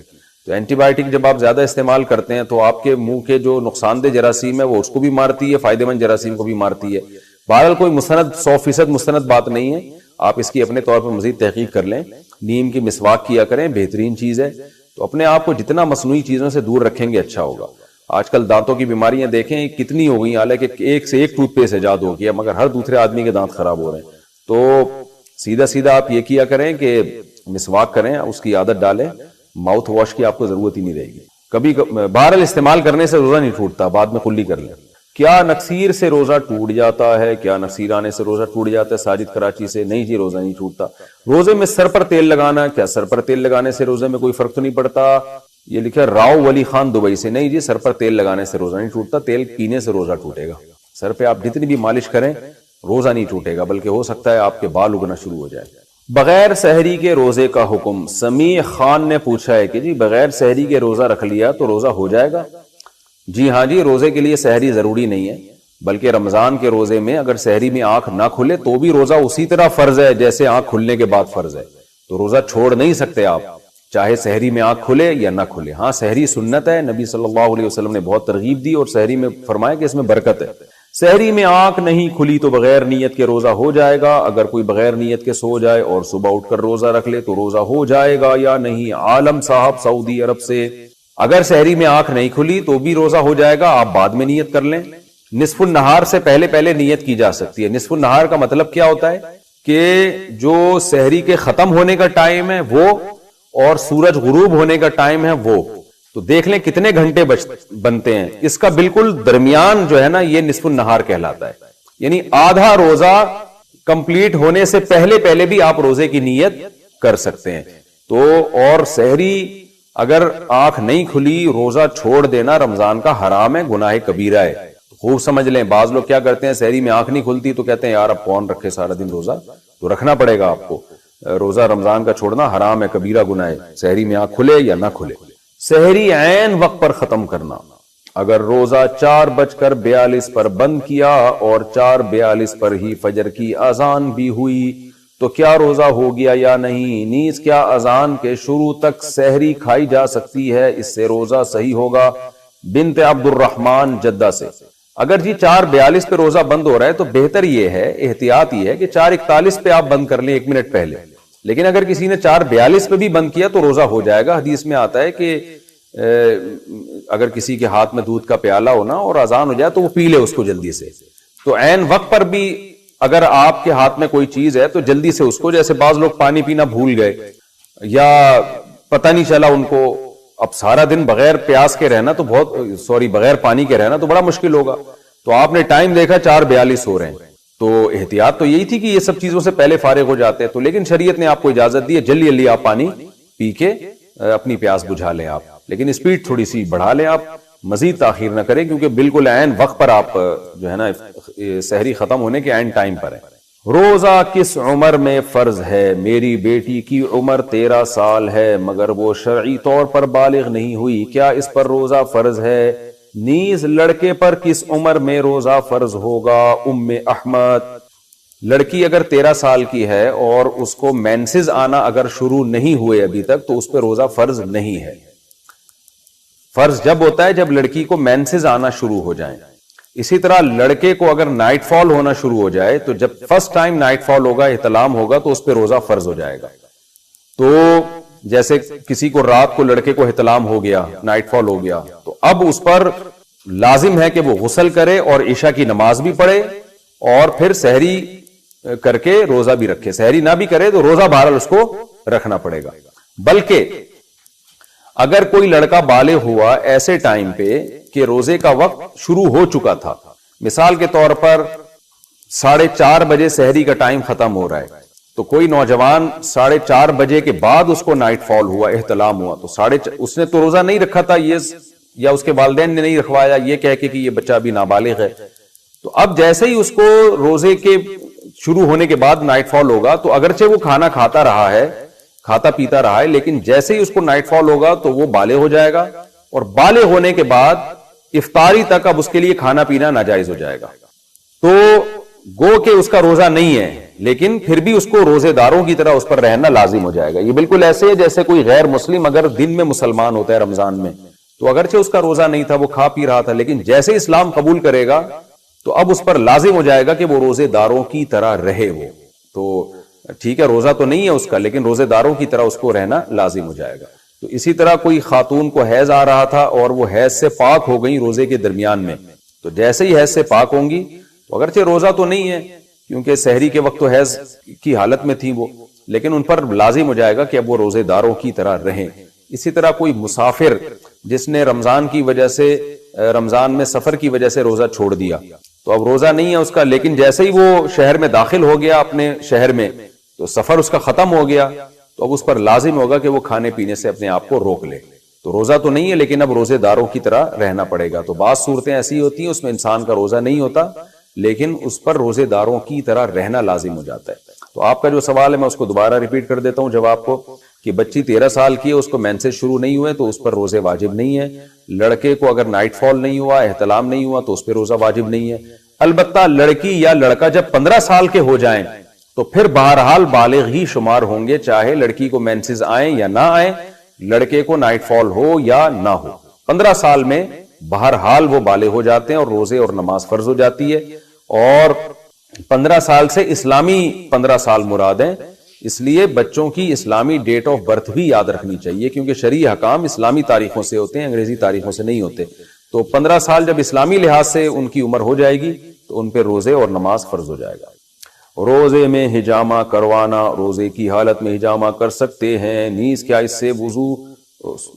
تو اینٹی بائیوٹک جب آپ زیادہ استعمال کرتے ہیں تو آپ کے منہ کے جو نقصان دہ جراثیم ہے وہ اس کو بھی مارتی ہے، فائدہ مند جراثیم کو بھی مارتی ہے۔ بہرحال کوئی مستند 100% مستند بات نہیں ہے، آپ اس کی اپنے طور پر مزید تحقیق کر لیں۔ نیم کی مسواک کیا کریں، بہترین چیز ہے۔ تو اپنے آپ کو جتنا مصنوعی چیزوں سے دور رکھیں گے اچھا ہوگا۔ آج کل دانتوں کی بیماریاں دیکھیں کتنی ہو گئی، حالانکہ ایک سے ایک ٹوتھ پیسٹ ایجاد ہو گیا، مگر ہر دوسرے آدمی کے دانت خراب ہو رہے ہیں۔ تو سیدھا سیدھا آپ یہ کیا کریں کہ مسواک کریں، اس کی عادت ڈالیں، ماؤتھ واش کی آپ کو ضرورت ہی نہیں رہے گی کبھی۔ بہرحال استعمال کرنے سے روزہ نہیں ٹوٹتا، بعد میں کلی کر لیں۔ کیا نکسیر سے روزہ ٹوٹ جاتا ہے؟ کیا نکسیر آنے سے روزہ ٹوٹ جاتا ہے؟ ساجد کراچی سے، نہیں جی روزہ نہیں ٹوٹتا۔ روزے میں سر پر تیل لگانا، کیا سر پر تیل لگانے سے روزے میں کوئی فرق تو نہیں پڑتا؟ یہ لکھا راؤ ولی خان دبئی سے، نہیں جی سر پر تیل لگانے سے روزہ نہیں ٹوٹتا، تیل پینے سے روزہ ٹوٹے گا۔ سر پہ آپ جتنی بھی مالش کریں روزہ نہیں ٹوٹے گا، بلکہ ہو سکتا ہے آپ کے بال اگنا شروع ہو جائے۔ بغیر سحری کے روزے کا حکم، سمیع خان نے پوچھا ہے کہ جی بغیر سحری کے روزہ رکھ لیا تو روزہ ہو جائے گا؟ جی ہاں جی، روزے کے لیے سحری ضروری نہیں ہے، بلکہ رمضان کے روزے میں اگر سحری میں آنکھ نہ کھلے تو بھی روزہ اسی طرح فرض ہے جیسے آنکھ کھلنے کے بعد فرض ہے۔ تو روزہ چھوڑ نہیں سکتے آپ، چاہے سحری میں آنکھ کھلے یا نہ کھلے۔ ہاں سحری سنت ہے، نبی صلی اللہ علیہ وسلم نے بہت ترغیب دی اور سحری میں فرمایا کہ اس میں برکت ہے۔ سحری میں آنکھ نہیں کھلی تو بغیر نیت کے روزہ ہو جائے گا۔ اگر کوئی بغیر نیت کے سو جائے اور صبح اٹھ کر روزہ رکھ لے تو روزہ ہو جائے گا یا نہیں؟ عالم صاحب سعودی عرب سے، اگر سحری میں آنکھ نہیں کھلی تو بھی روزہ ہو جائے گا، آپ بعد میں نیت کر لیں۔ نصف النہار سے پہلے پہلے نیت کی جا سکتی ہے۔ نصف النہار کا مطلب کیا ہوتا ہے کہ جو سحری کے ختم ہونے کا ٹائم ہے وہ اور سورج غروب ہونے کا ٹائم ہے وہ، تو دیکھ لیں کتنے گھنٹے بنتے ہیں، اس کا بالکل درمیان جو ہے نا یہ نصف النہار کہلاتا ہے، یعنی آدھا روزہ کمپلیٹ ہونے سے پہلے پہلے بھی آپ روزے کی نیت کر سکتے ہیں۔ تو اور سحری اگر آنکھ نہیں کھلی روزہ چھوڑ دینا رمضان کا حرام ہے، گناہ کبیرہ ہے۔ خوب سمجھ لیں، بعض لوگ کیا کرتے ہیں سحری میں آنکھ نہیں کھلتی تو کہتے ہیں یار اب کون رکھے سارا دن روزہ، تو رکھنا پڑے گا آپ کو۔ روزہ رمضان کا چھوڑنا حرام ہے، کبیرہ گناہ ہے، سحری میں آنکھ کھلے یا نہ کھلے۔ سحری عین وقت پر ختم کرنا، اگر روزہ 4:42 پر بند کیا اور 4:42 پر ہی فجر کی اذان بھی ہوئی تو کیا روزہ ہو گیا یا نہیں؟ نیز کیا اذان کے شروع تک سحری کھائی جا سکتی ہے؟ اس سے روزہ صحیح ہوگا؟ بنت عبد الرحمن جدہ سے، اگر جی 4:42 پہ روزہ بند ہو رہا ہے تو بہتر یہ ہے، احتیاط یہ ہے کہ 4:41 پہ آپ بند کر لیں 1 منٹ پہلے، لیکن اگر کسی نے 4:42 پہ بھی بند کیا تو روزہ ہو جائے گا۔ حدیث میں آتا ہے کہ اگر کسی کے ہاتھ میں دودھ کا پیالہ ہونا اور اذان ہو جائے تو وہ پی لے اس کو جلدی سے۔ تو عین وقت پر بھی اگر آپ کے ہاتھ میں کوئی چیز ہے تو جلدی سے اس کو، جیسے بعض لوگ پانی پینا بھول گئے یا پتہ نہیں چلا ان کو، اب سارا دن بغیر پیاس کے رہنا تو بغیر پانی کے رہنا تو بڑا مشکل ہوگا، تو آپ نے ٹائم دیکھا 4:42 ہو رہے ہیں، تو احتیاط تو یہی تھی کہ یہ سب چیزوں سے پہلے فارغ ہو جاتے ہیں، تو لیکن شریعت نے آپ کو اجازت دی ہے جلدی جلدی آپ پانی پی کے اپنی پیاس بجھا لیں آپ، لیکن اسپیڈ تھوڑی سی بڑھا لیں، آپ مزید تاخیر نہ کریں کیونکہ بالکل عین وقت پر آپ جو ہے نا سحری ختم ہونے کے عین ٹائم پر ہیں۔ روزہ کس عمر میں فرض ہے؟ میری بیٹی کی عمر 13 سال ہے مگر وہ شرعی طور پر بالغ نہیں ہوئی، کیا اس پر روزہ فرض ہے؟ نیز لڑکے پر کس عمر میں روزہ فرض ہوگا؟ ام احمد، لڑکی اگر 13 سال کی ہے اور اس کو مینسز آنا اگر شروع نہیں ہوئے ابھی تک تو اس پہ روزہ فرض نہیں ہے۔ فرض جب ہوتا ہے جب لڑکی کو مینسز آنا شروع ہو جائیں۔ اسی طرح لڑکے کو اگر نائٹ فال ہونا شروع ہو جائے تو جب فرسٹ ٹائم نائٹ فال ہوگا، احتلام ہوگا، تو اس پہ روزہ فرض ہو جائے گا۔ تو جیسے کسی کو رات کو لڑکے کو احتلام ہو گیا، نائٹ فال ہو گیا، تو اب اس پر لازم ہے کہ وہ غسل کرے اور عشاء کی نماز بھی پڑھے اور پھر سحری کر کے روزہ بھی رکھے۔ سحری نہ بھی کرے تو روزہ بہرحال اس کو رکھنا پڑے گا۔ بلکہ اگر کوئی لڑکا بالغ ہوا ایسے ٹائم پہ کہ روزے کا وقت شروع ہو چکا تھا، مثال کے طور پر 4:30 بجے سحری کا ٹائم ختم ہو رہا ہے، تو کوئی نوجوان 4:30 بجے کے بعد اس کو نائٹ فال ہوا، احتلام ہوا، تو اس نے تو روزہ نہیں رکھا تھا یا اس کے والدین نے نہیں رکھوایا یہ کہہ کے کہ یہ بچہ بھی نابالغ ہے، تو اب جیسے ہی اس کو روزے کے شروع ہونے کے بعد نائٹ فال ہوگا، تو اگرچہ وہ کھانا کھاتا پیتا رہا ہے، لیکن جیسے ہی اس کو نائٹ فال ہوگا تو وہ بالغ ہو جائے گا، اور بالغ ہونے کے بعد افطاری تک اب اس کے لیے کھانا پینا ناجائز ہو جائے گا. تو گو کہ اس کا روزہ نہیں ہے، لیکن پھر بھی اس کو روزے داروں کی طرح اس پر رہنا لازم ہو جائے گا. یہ بالکل ایسے ہے جیسے کوئی غیر مسلم اگر دن میں مسلمان ہوتا ہے رمضان میں، تو اگرچہ اس کا روزہ نہیں تھا، وہ کھا پی رہا تھا، لیکن جیسے اسلام قبول کرے گا تو اب اس پر لازم ہو جائے گا کہ وہ روزے داروں کی طرح رہے. وہ تو ٹھیک ہے روزہ تو نہیں ہے اس کا، لیکن روزے داروں کی طرح اس کو رہنا لازم ہو جائے گا. تو اسی طرح کوئی خاتون کو حیض آ رہا تھا اور وہ حیض سے پاک ہو گئی روزے کے درمیان میں، تو جیسے ہی حیض سے پاک ہوں گی، تو اگرچہ روزہ تو نہیں ہے کیونکہ سحری کے وقت تو حیض کی حالت میں تھی وہ، لیکن ان پر لازم ہو جائے گا کہ اب وہ روزے داروں کی طرح رہیں. اسی طرح کوئی مسافر جس نے رمضان میں سفر کی وجہ سے روزہ چھوڑ دیا، تو اب روزہ نہیں ہے اس کا، لیکن جیسے ہی وہ شہر میں داخل ہو گیا اپنے شہر میں، تو سفر اس کا ختم ہو گیا، تو اب اس پر لازم ہوگا کہ وہ کھانے پینے سے اپنے آپ کو روک لے. تو روزہ تو نہیں ہے لیکن اب روزے داروں کی طرح رہنا پڑے گا. تو بعض صورتیں ایسی ہوتی ہیں اس میں انسان کا روزہ نہیں ہوتا، لیکن اس پر روزے داروں کی طرح رہنا لازم ہو جاتا ہے. تو آپ کا جو سوال ہے میں اس کو دوبارہ ریپیٹ کر دیتا ہوں جواب کو، کہ بچی 13 سال کی ہے، اس کو مینسز شروع نہیں ہوئے تو اس پر روزے واجب نہیں ہے. لڑکے کو اگر نائٹ فال نہیں ہوا، احتلام نہیں ہوا، تو اس پہ روزہ واجب نہیں ہے. البتہ لڑکی یا لڑکا جب 15 سال کے ہو جائیں تو پھر بہرحال بالغ ہی شمار ہوں گے، چاہے لڑکی کو مینسز آئیں یا نہ آئیں، لڑکے کو نائٹ فال ہو یا نہ ہو. 15 سال میں بہرحال وہ بالغ ہو جاتے ہیں اور روزے اور نماز فرض ہو جاتی ہے. اور 15 سال سے اسلامی 15 سال مراد ہیں، اس لیے بچوں کی اسلامی ڈیٹ آف برتھ بھی یاد رکھنی چاہیے، کیونکہ شرعی حکام اسلامی تاریخوں سے ہوتے ہیں، انگریزی تاریخوں سے نہیں ہوتے. تو 15 سال جب اسلامی لحاظ سے ان کی عمر ہو جائے گی تو ان پہ روزے اور نماز فرض ہو جائے گا. روزے میں ہجامہ کروانا، روزے کی حالت میں ہجامہ کر سکتے ہیں، نیز کیا اس سے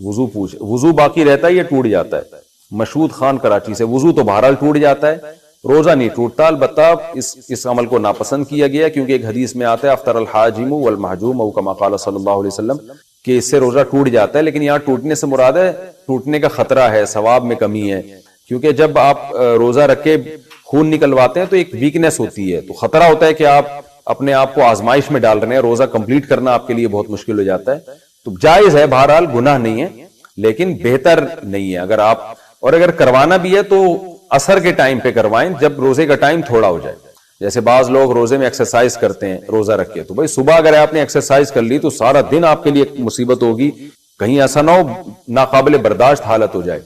وضو باقی رہتا ہے یا ٹوٹ جاتا ہے؟ مشہود خان کراچی سے، وضو تو بہرحال ٹوٹ جاتا ہے، روزہ نہیں ٹوٹتا. البتہ اس عمل کو ناپسند کیا گیا کیونکہ ایک حدیث میں آتا ہے افطر الحاجم والمحجوم او کما قال صلی اللہ علیہ وسلم، کہ اس سے روزہ ٹوٹ جاتا ہے. لیکن یہاں ٹوٹنے سے مراد ہے ٹوٹنے کا خطرہ ہے، ثواب میں کمی ہے، کیونکہ جب آپ روزہ رکھ کے خون نکلواتے ہیں تو ایک ویکنس ہوتی ہے، تو خطرہ ہوتا ہے کہ آپ اپنے آپ کو آزمائش میں ڈال رہے ہیں، روزہ کمپلیٹ کرنا آپ کے لیے بہت مشکل ہو جاتا ہے. تو جائز ہے، بہرحال گناہ نہیں ہے، لیکن بہتر نہیں ہے. اگر کروانا بھی ہے تو عصر کے ٹائم پہ کروائیں جب روزے کا ٹائم تھوڑا ہو جائے. جیسے بعض لوگ روزے میں ایکسرسائز کرتے ہیں روزہ رکھ کے، تو بھائی صبح اگر آپ نے ایکسرسائز کر لی تو سارا دن آپ کے لیے مصیبت ہوگی، کہیں ایسا نہ ہو ناقابل برداشت حالت ہو جائے.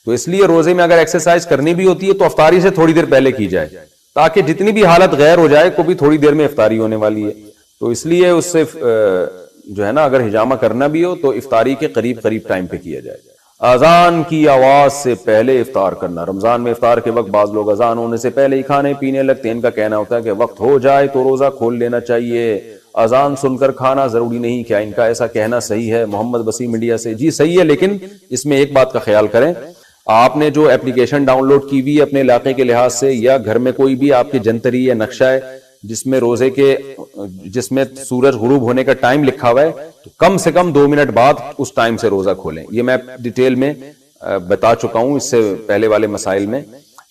تو اس لیے روزے میں اگر ایکسرسائز کرنی بھی ہوتی ہے تو افطاری سے تھوڑی دیر پہلے کی جائے، تاکہ جتنی بھی حالت غیر ہو جائے کو بھی تھوڑی دیر میں افطاری ہونے والی ہے. تو اس لیے اس سے جو ہے نا اگر ہجامہ کرنا بھی ہو تو افطاری کے قریب ٹائم پہ کیا جائے. اذان کی آواز سے پہلے افطار کرنا، رمضان میں افطار کے وقت بعض لوگ اذان ہونے سے پہلے ہی کھانے پینے لگتے ہیں. ان کا کہنا ہوتا ہے کہ وقت ہو جائے تو روزہ کھول لینا چاہیے، اذان سن کر کھانا ضروری نہیں. کیا ان کا ایسا کہنا صحیح ہے؟ محمد وسیم انڈیا سے. جی صحیح ہے، لیکن اس میں ایک بات کا خیال کریں، آپ نے جو اپلیکیشن ڈاؤن لوڈ کی ہوئی ہے اپنے علاقے کے لحاظ سے، یا گھر میں کوئی بھی آپ کے جنتری یا نقشہ ہے جس میں سورج غروب ہونے کا ٹائم لکھا ہوا ہے، تو کم سے کم 2 منٹ بعد اس ٹائم سے روزہ کھولیں. یہ میں ڈیٹیل میں بتا چکا ہوں اس سے پہلے والے مسائل میں،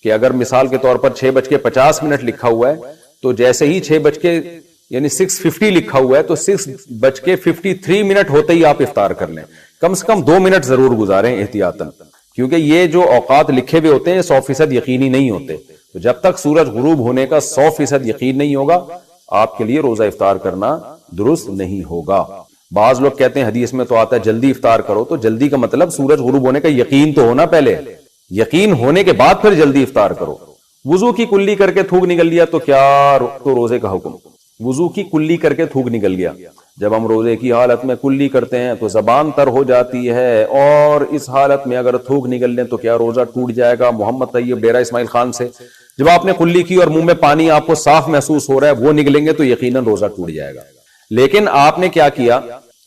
کہ اگر مثال کے طور پر 6:50 لکھا ہوا ہے تو جیسے ہی 6:50 لکھا ہوا ہے تو 6:53 ہوتے ہی آپ افطار کر لیں. کم سے کم 2 منٹ ضرور گزاریں احتیاطاً، کیونکہ یہ جو اوقات لکھے ہوئے ہوتے ہیں 100% یقینی نہیں ہوتے. تو جب تک سورج غروب ہونے کا 100% یقین نہیں ہوگا آپ کے لیے روزہ افطار کرنا درست نہیں ہوگا. بعض لوگ کہتے ہیں حدیث میں تو آتا ہے جلدی افطار کرو، تو جلدی کا مطلب سورج غروب ہونے کا یقین تو ہونا، پہلے یقین ہونے کے بعد پھر جلدی افطار کرو. وضو کی کلی کر کے تھوک نکل گیا تو کیا تو روزے کا حکم؟ وضو کی کلی کر کے تھوک نکل گیا، جب ہم روزے کی حالت میں کلی کرتے ہیں تو زبان تر ہو جاتی ہے، اور اس حالت میں اگر تھوک نکل لیں تو کیا روزہ ٹوٹ جائے گا؟ محمد طیب ڈیرہ اسماعیل خان سے. جب آپ نے کلی کی اور منہ میں پانی آپ کو صاف محسوس ہو رہا ہے وہ نکلیں گے تو یقیناً روزہ ٹوٹ جائے گا. لیکن آپ نے کیا کیا،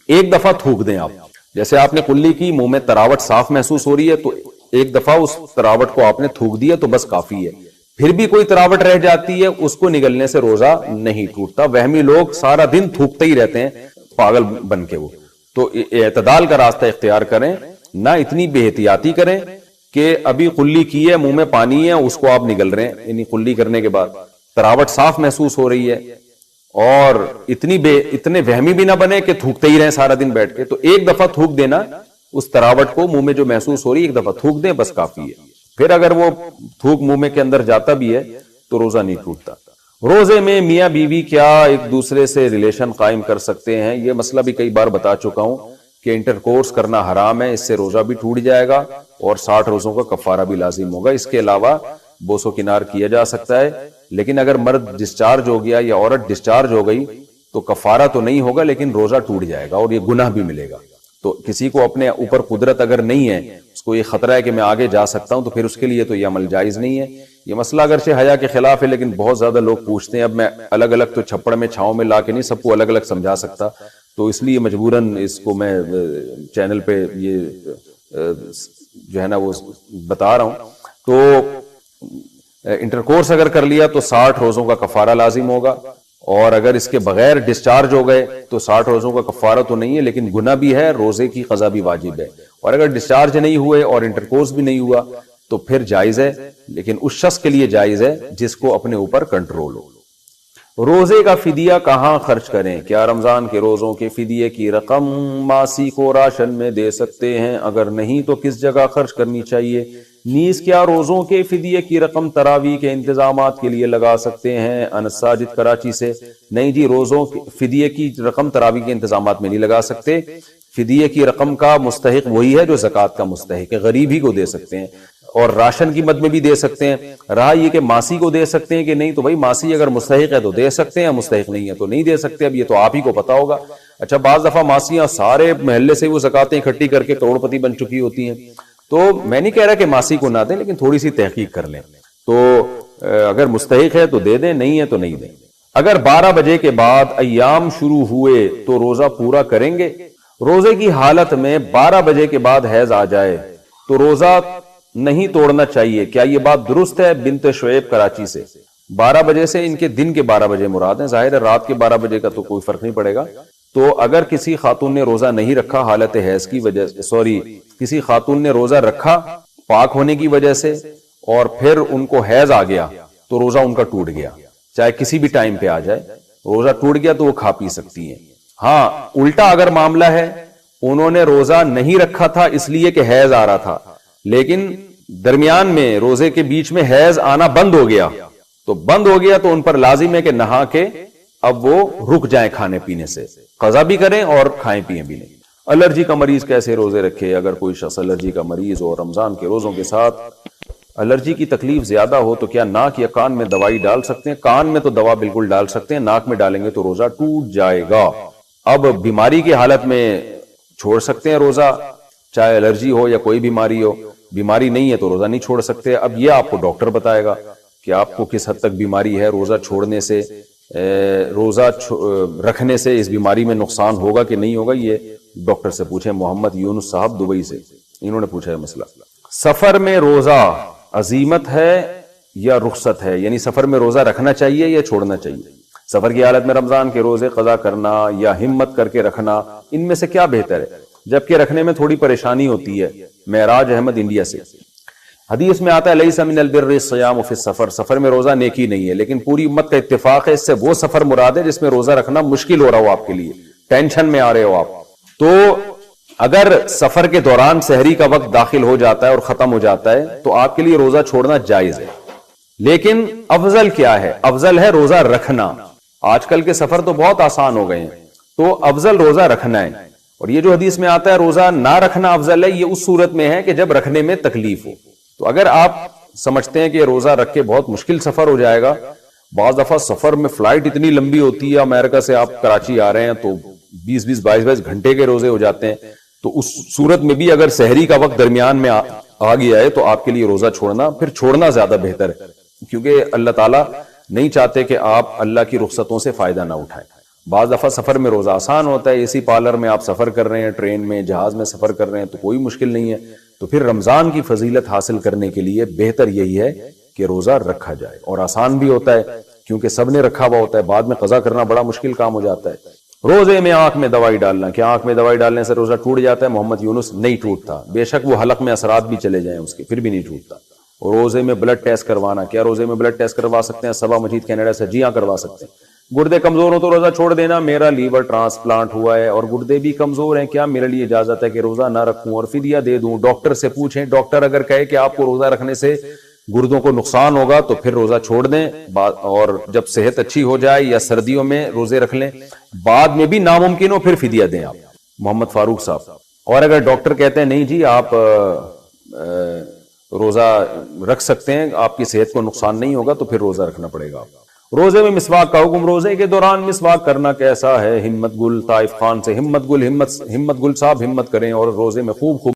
ایک دفعہ تھوک دیں آپ، جیسے آپ نے کلی کی، منہ میں تراوٹ صاف محسوس ہو رہی ہے تو ایک دفعہ اس تراوٹ کو آپ نے تھوک دیا تو بس کافی ہے. پھر بھی کوئی تراوٹ رہ جاتی ہے، اس کو نگلنے سے روزہ نہیں ٹوٹتا. وہمی لوگ سارا دن تھوکتے ہی رہتے ہیں پاگل بن کے. وہ تو اعتدال کا راستہ اختیار کریں، نہ اتنی بے احتیاطی کریں کہ ابھی کلی کی ہے، منہ میں پانی ہے، اس کو آپ نگل رہے ہیں. یعنی کلی کرنے کے بعد تراوٹ صاف محسوس ہو رہی ہے، اور اتنے وہمی بھی نہ بنے کہ تھوکتے ہی رہیں سارا دن بیٹھ کے. تو ایک دفعہ تھوک دینا اس تراوٹ کو، منہ میں جو محسوس ہو رہی ہے ایک دفعہ تھوک دیں، بس کافی ہے. پھر اگر وہ تھوک منہ میں کے اندر جاتا بھی ہے تو روزہ نہیں ٹوٹتا. روزے میں میاں بیوی کیا ایک دوسرے سے ریلیشن قائم کر سکتے ہیں؟ یہ مسئلہ بھی کئی بار بتا چکا ہوں کہ انٹرکورس کرنا حرام ہے، اس سے روزہ بھی ٹوٹ جائے گا اور 60 روزوں کا کفارہ بھی لازم ہوگا. اس کے علاوہ بوس و کنار کیا جا سکتا ہے، لیکن اگر مرد ڈسچارج ہو گیا یا عورت ڈسچارج ہو گئی تو کفارہ تو نہیں ہوگا لیکن روزہ ٹوٹ جائے گا اور یہ گناہ بھی ملے گا. تو کسی کو اپنے اوپر قدرت اگر نہیں ہے، اس کو یہ خطرہ ہے کہ میں آگے جا سکتا ہوں، تو پھر اس کے لیے تو یہ عمل جائز نہیں ہے. یہ مسئلہ اگرچہ حیا کے خلاف ہے لیکن بہت زیادہ لوگ پوچھتے ہیں. اب میں الگ الگ تو چھپڑ میں چھاؤں میں لا کے نہیں سب کو الگ الگ سمجھا سکتا، تو اس لیے مجبوراً اس کو میں چینل پہ یہ جو ہے نا وہ بتا رہا ہوں. تو انٹرکورس اگر کر لیا تو 60 روزوں کا کفارہ لازم ہوگا، اور اگر اس کے بغیر ڈسچارج ہو گئے تو 60 روزوں کا کفارہ تو نہیں ہے لیکن گناہ بھی ہے، روزے کی قضا بھی واجب ہے. اور اگر ڈسچارج نہیں ہوئے اور انٹرکورس بھی نہیں ہوا تو پھر جائز ہے، لیکن اس شخص کے لیے جائز ہے جس کو اپنے اوپر کنٹرول ہو. روزے کا فدیہ کہاں خرچ کریں؟ کیا رمضان کے روزوں کے فدیے کی رقم ماسی کو راشن میں دے سکتے ہیں؟ اگر نہیں تو کس جگہ خرچ کرنی چاہیے؟ نیز کیا روزوں کے فدیے کی رقم تراویح کے انتظامات کے لیے لگا سکتے ہیں؟ انس ساجد کراچی سے. نہیں جی، روزوں فدیے کی رقم تراویح کے انتظامات میں نہیں لگا سکتے. فدیے کی رقم کا مستحق وہی ہے جو زکوٰۃ کا مستحق ہے، غریب ہی کو دے سکتے ہیں، اور راشن کی مد میں بھی دے سکتے ہیں. رہا یہ کہ ماسی کو دے سکتے ہیں کہ نہیں، تو بھائی ماسی اگر مستحق ہے تو دے سکتے ہیں، مستحق نہیں ہے تو نہیں دے سکتے. اب یہ تو آپ ہی کو پتا ہوگا. اچھا، بعض دفعہ ماسیاں سارے محلے سے وہ زکاتیں اکٹھی کر کے کروڑ پتی بن چکی ہوتی ہیں، تو میں نہیں کہہ رہا کہ ماسی کو نہ دیں، لیکن تھوڑی سی تحقیق کر لیں. تو اگر مستحق ہے تو دے دیں، نہیں ہے تو نہیں دیں. اگر 12 بجے کے بعد ایام شروع ہوئے تو روزہ پورا کریں گے؟ روزے کی حالت میں 12 بجے کے بعد حیض آ جائے تو روزہ نہیں توڑنا چاہیے، کیا یہ بات درست ہے؟ بنت شعیب کراچی سے. 12 بجے سے ان کے دن کے 12 بجے مراد ہیں، ظاہر ہے رات کے 12 بجے کا تو کوئی فرق نہیں پڑے گا. تو اگر کسی خاتون نے روزہ نہیں رکھا حالت حیض کی وجہ سے، کسی خاتون نے روزہ رکھا پاک ہونے کی وجہ سے اور پھر ان کو حیض آ گیا تو روزہ ان کا ٹوٹ گیا، چاہے کسی بھی ٹائم پہ آ جائے، روزہ ٹوٹ گیا تو وہ کھا پی سکتی ہیں. ہاں، الٹا اگر معاملہ ہے انہوں نے روزہ نہیں رکھا تھا اس لیے کہ حیض آ رہا تھا، لیکن درمیان میں روزے کے بیچ میں حیض آنا بند ہو گیا تو ان پر لازم ہے کہ نہا کے اب وہ رک جائیں کھانے پینے سے، قضا بھی کریں اور کھائیں پییں بھی نہیں. الرجی کا مریض کیسے روزے رکھے؟ اگر کوئی شخص الرجی کا مریض ہو، رمضان کے روزوں کے ساتھ الرجی کی تکلیف زیادہ ہو، تو کیا ناک یا کان میں دوائی ڈال سکتے ہیں؟ کان میں تو دوا بالکل ڈال سکتے ہیں، ناک میں ڈالیں گے تو روزہ ٹوٹ جائے گا. اب بیماری کی حالت میں چھوڑ سکتے ہیں روزہ، چاہے الرجی ہو یا کوئی بیماری ہو. بیماری نہیں ہے تو روزہ نہیں چھوڑ سکتے. اب یہ آپ کو ڈاکٹر بتائے گا کہ آپ کو کس حد تک بیماری ہے، روزہ چھوڑنے سے، روزہ رکھنے سے اس بیماری میں نقصان ہوگا کہ نہیں ہوگا، یہ ڈاکٹر سے پوچھیں. محمد یونس صاحب دبئی سے، انہوں نے پوچھا ہے مسئلہ. سفر میں روزہ عزیمت ہے یا رخصت ہے؟ یعنی سفر میں روزہ رکھنا چاہیے یا چھوڑنا چاہیے؟ سفر کی حالت میں رمضان کے روزے قضا کرنا یا ہمت کر کے رکھنا، ان میں سے کیا بہتر ہے؟ جبکہ رکھنے میں تھوڑی پریشانی ہوتی ہے. معراج احمد انڈیا سے. حدیث میں آتا ہے لیس من البر الصیام فی السفر، سفر میں روزہ نیکی نہیں ہے، لیکن پوری امت کا اتفاق ہے اس سے وہ سفر مراد ہے جس میں روزہ رکھنا مشکل ہو رہا ہو آپ کے لیے، ٹینشن میں آ رہے ہو آپ. تو اگر سفر کے دوران سحری کا وقت داخل ہو جاتا ہے اور ختم ہو جاتا ہے تو آپ کے لیے روزہ چھوڑنا جائز ہے. لیکن افضل کیا ہے؟ افضل ہے روزہ رکھنا. آج کل کے سفر تو بہت آسان ہو گئے ہیں، تو افضل روزہ رکھنا ہے. اور یہ جو حدیث میں آتا ہے روزہ نہ رکھنا افضل ہے، یہ اس صورت میں ہے کہ جب رکھنے میں تکلیف ہو. تو اگر آپ سمجھتے ہیں کہ روزہ رکھ کے بہت مشکل سفر ہو جائے گا، بعض دفعہ سفر میں فلائٹ اتنی لمبی ہوتی ہے، امریکہ سے آپ کراچی آ رہے ہیں تو 20-20 22-22 گھنٹے کے روزے ہو جاتے ہیں، تو اس صورت میں بھی اگر سحری کا وقت درمیان میں آ گیا ہے تو آپ کے لیے روزہ چھوڑنا پھر چھوڑنا زیادہ بہتر ہے، کیونکہ اللہ تعالیٰ نہیں چاہتے کہ آپ اللہ کی رخصتوں سے فائدہ نہ اٹھائیں. بعض دفعہ سفر میں روزہ آسان ہوتا ہے، اسی پارلر میں آپ سفر کر رہے ہیں، ٹرین میں، جہاز میں سفر کر رہے ہیں تو کوئی مشکل نہیں ہے، تو پھر رمضان کی فضیلت حاصل کرنے کے لیے بہتر یہی ہے کہ روزہ رکھا جائے، اور آسان بھی ہوتا ہے کیونکہ سب نے رکھا ہوا ہوتا ہے، بعد میں قضا کرنا بڑا مشکل کام ہو جاتا ہے۔ روزے میں آنکھ میں دوائی ڈالنا، کیا آنکھ میں دوائی ڈالنے سے روزہ ٹوٹ جاتا ہے؟ محمد یونس نہیں ٹوٹتا، بے شک وہ حلق میں اثرات بھی چلے جائیں اس کے، پھر بھی نہیں ٹوٹتا۔ اور روزے میں بلڈ ٹیسٹ کروانا، کیا روزے میں بلڈ ٹیسٹ کروا سکتے ہیں؟ صبا مجید کینیڈا سے، جی ہاں کروا سکتے ہیں۔ گردے کمزور ہو تو روزہ چھوڑ دینا، میرا لیور ٹرانسپلانٹ ہوا ہے اور گردے بھی کمزور ہیں، کیا میرے لیے اجازت ہے کہ روزہ نہ رکھوں اور فدیہ دے دوں؟ ڈاکٹر سے پوچھیں، ڈاکٹر اگر کہے کہ آپ کو روزہ رکھنے سے گردوں کو نقصان ہوگا تو پھر روزہ چھوڑ دیں، اور جب صحت اچھی ہو جائے یا سردیوں میں روزے رکھ لیں، بعد میں بھی ناممکن ہو پھر فدیہ دیں آپ، محمد فاروق صاحب۔ اور اگر ڈاکٹر کہتے ہیں نہیں جی آپ روزہ رکھ سکتے ہیں، آپ کی صحت کو نقصان نہیں ہوگا، تو پھر روزہ رکھنا پڑے گا۔ روزے میں مسواک کا حکم، روزے کے دوران مسواک کرنا کیسا ہے؟ ہمت گل طائف خان سے، ہمت گل صاحب ہمت کریں اور روزے میں خوب